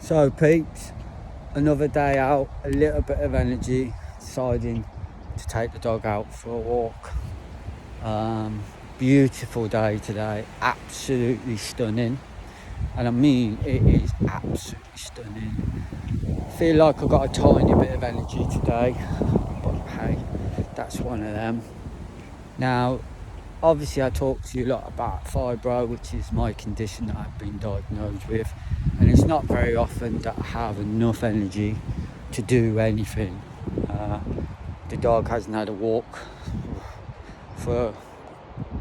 So peeps, another day out, a little bit of energy, deciding to take the dog out for a walk. Beautiful day today, absolutely stunning, and I mean it is absolutely stunning. Feel like I've got a tiny bit of energy today, but hey, that's one of them. Now, obviously I talk to you a lot about fibro, which is my condition that I've been diagnosed with, and it's not very often that I have enough energy to do anything. The dog hasn't had a walk for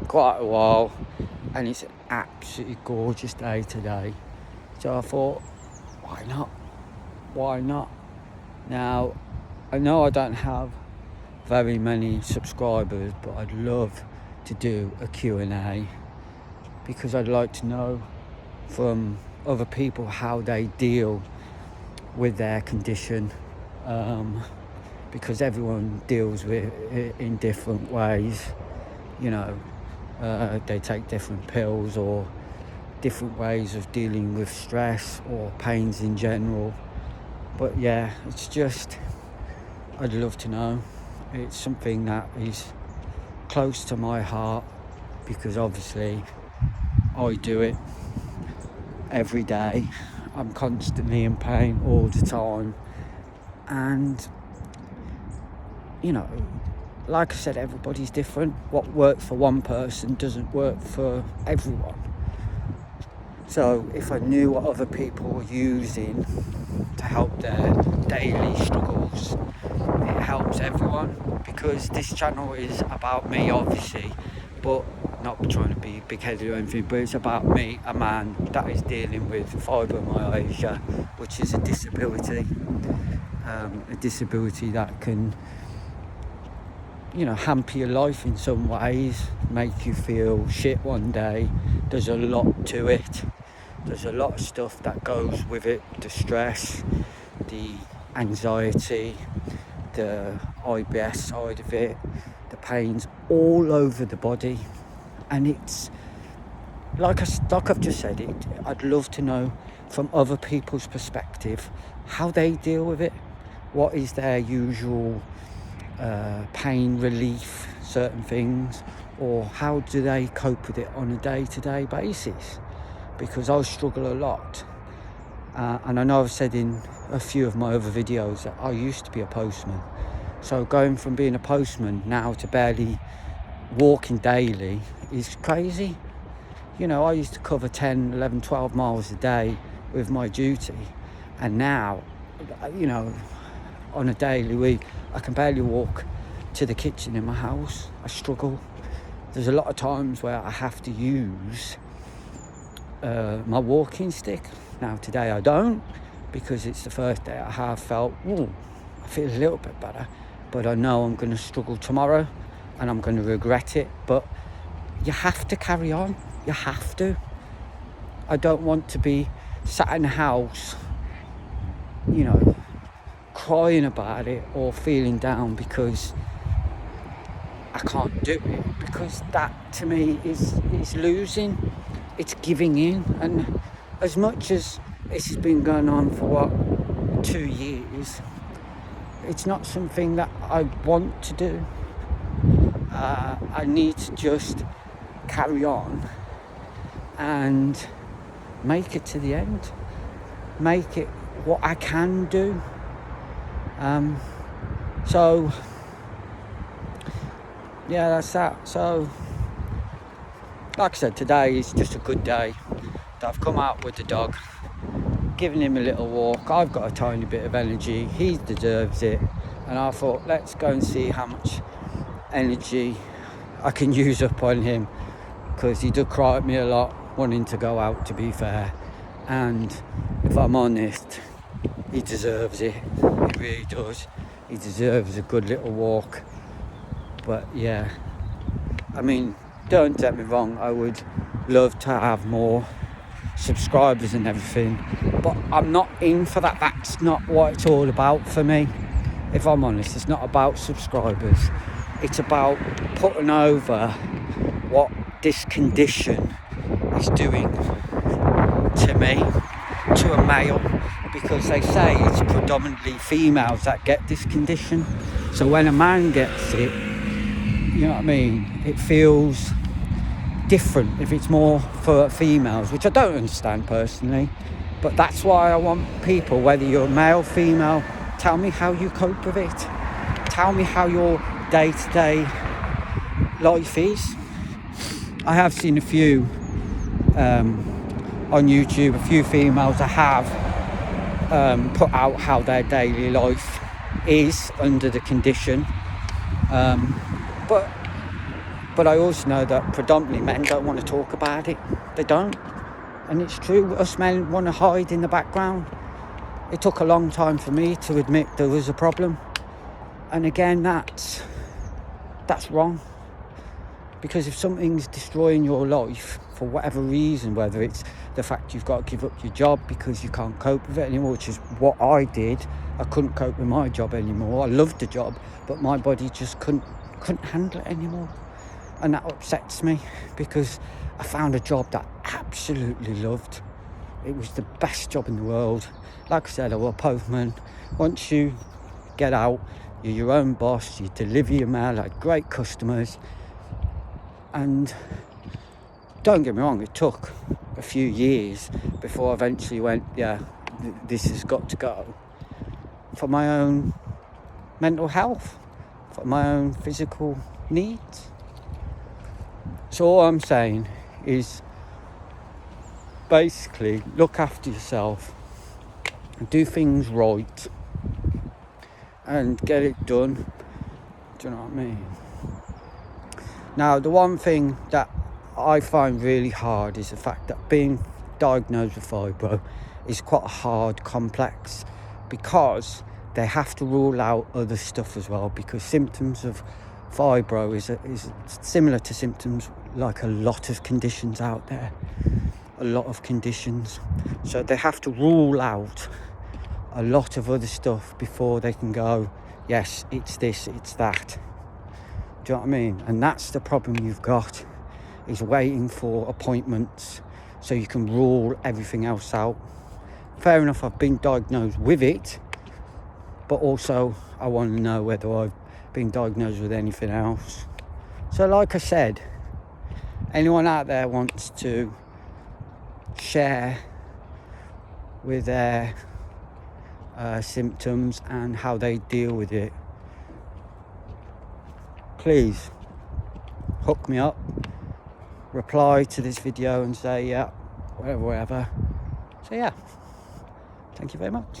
quite a while, and it's an absolutely gorgeous day today, so I thought, why not? Now, I know I don't have very many subscribers, but I'd love to do a Q&A, because I'd like to know from other people how they deal with their condition, because everyone deals with it in different ways. They take different pills or different ways of dealing with stress or pains in general. But yeah, it's just, I'd love to know. It's something that is close to my heart, because obviously I do it every day. I'm constantly in pain all the time, and like I said, everybody's different. What works for one person doesn't work for everyone. So if I knew what other people were using to help their daily struggles, it helps everyone, because this channel is about me, obviously, but not trying to be big-headed or anything, but it's about me, a man that is dealing with fibromyalgia, which is a disability that can hamper your life in some ways, make you feel shit one day. There's a lot to it. There's a lot of stuff that goes with it: the stress, the anxiety, the IBS side of it, the pains all over the body. And it's like I've just said, I'd love to know from other people's perspective how they deal with it. What is their usual pain relief, certain things, or how do they cope with it on a day-to-day basis? Because I struggle a lot, and I know I've said in a few of my other videos that I used to be a postman. So going from being a postman now to barely walking daily is crazy. I used to cover 10, 11, 12 miles a day with my duty, and now, on a daily week, I can barely walk to the kitchen in my house. I struggle. There's a lot of times where I have to use my walking stick. Now today I don't, because it's the first day I have felt, I feel a little bit better, but I know I'm going to struggle tomorrow and I'm going to regret it. But you have to carry on. You have to. I don't want to be sat in the house, crying about it or feeling down because I can't do it, because that to me is losing. It's giving in. And as much as this has been going on for 2 years, it's not something that I want to do. I need to just carry on and make it to the end, make it what I can do. So yeah, that's that. So like I said, today is just a good day that I've come out with the dog, giving him a little walk. I've got a tiny bit of energy, he deserves it, and I thought, let's go and see how much energy I can use up on him, because he did cry at me a lot wanting to go out, to be fair. And if I'm honest, he deserves it. He really does. He deserves a good little walk. But yeah, I mean, don't get me wrong, I would love to have more subscribers and everything, but I'm not in for that. That's not what it's all about for me. If I'm honest, it's not about subscribers. It's about putting over what this condition is doing to me, to a male, because they say it's predominantly females that get this condition. So when a man gets it, you know what I mean, it feels different if it's more for females, which I don't understand personally. But that's why I want people, whether you're male, female, tell me how you cope with it. Tell me how your day-to-day life is. I have seen a few on YouTube, a few females that have put out how their daily life is under the condition. But I also know that predominantly men don't want to talk about it. They don't. And it's true, us men want to hide in the background. It took a long time for me to admit there was a problem. And again, that's wrong. Because if something's destroying your life for whatever reason, whether it's the fact you've got to give up your job because you can't cope with it anymore, which is what I did. I couldn't cope with my job anymore. I loved the job, but my body just couldn't handle it anymore. And that upsets me because I found a job that I absolutely loved. It was the best job in the world. Like I said, I was a postman. Once you get out, you're your own boss, you deliver your mail, I had great customers. And don't get me wrong, it took a few years before I eventually went, yeah, this has got to go. For my own mental health, for my own physical needs. So all I'm saying is basically look after yourself, do things right, and get it done. Do you know what I mean? Now, the one thing that I find really hard is the fact that being diagnosed with fibro is quite a hard complex, because they have to rule out other stuff as well, because symptoms of fibro is similar to symptoms like a lot of conditions out there, a lot of conditions. So they have to rule out a lot of other stuff before they can go, yes, it's this, it's that. Do you know what I mean? And that's the problem you've got, is waiting for appointments so you can rule everything else out. Fair enough, I've been diagnosed with it, but also I want to know whether I've been diagnosed with anything else. So like I said, anyone out there wants to share with their symptoms and how they deal with it, please hook me up, reply to this video and say, yeah, whatever. So yeah, thank you very much.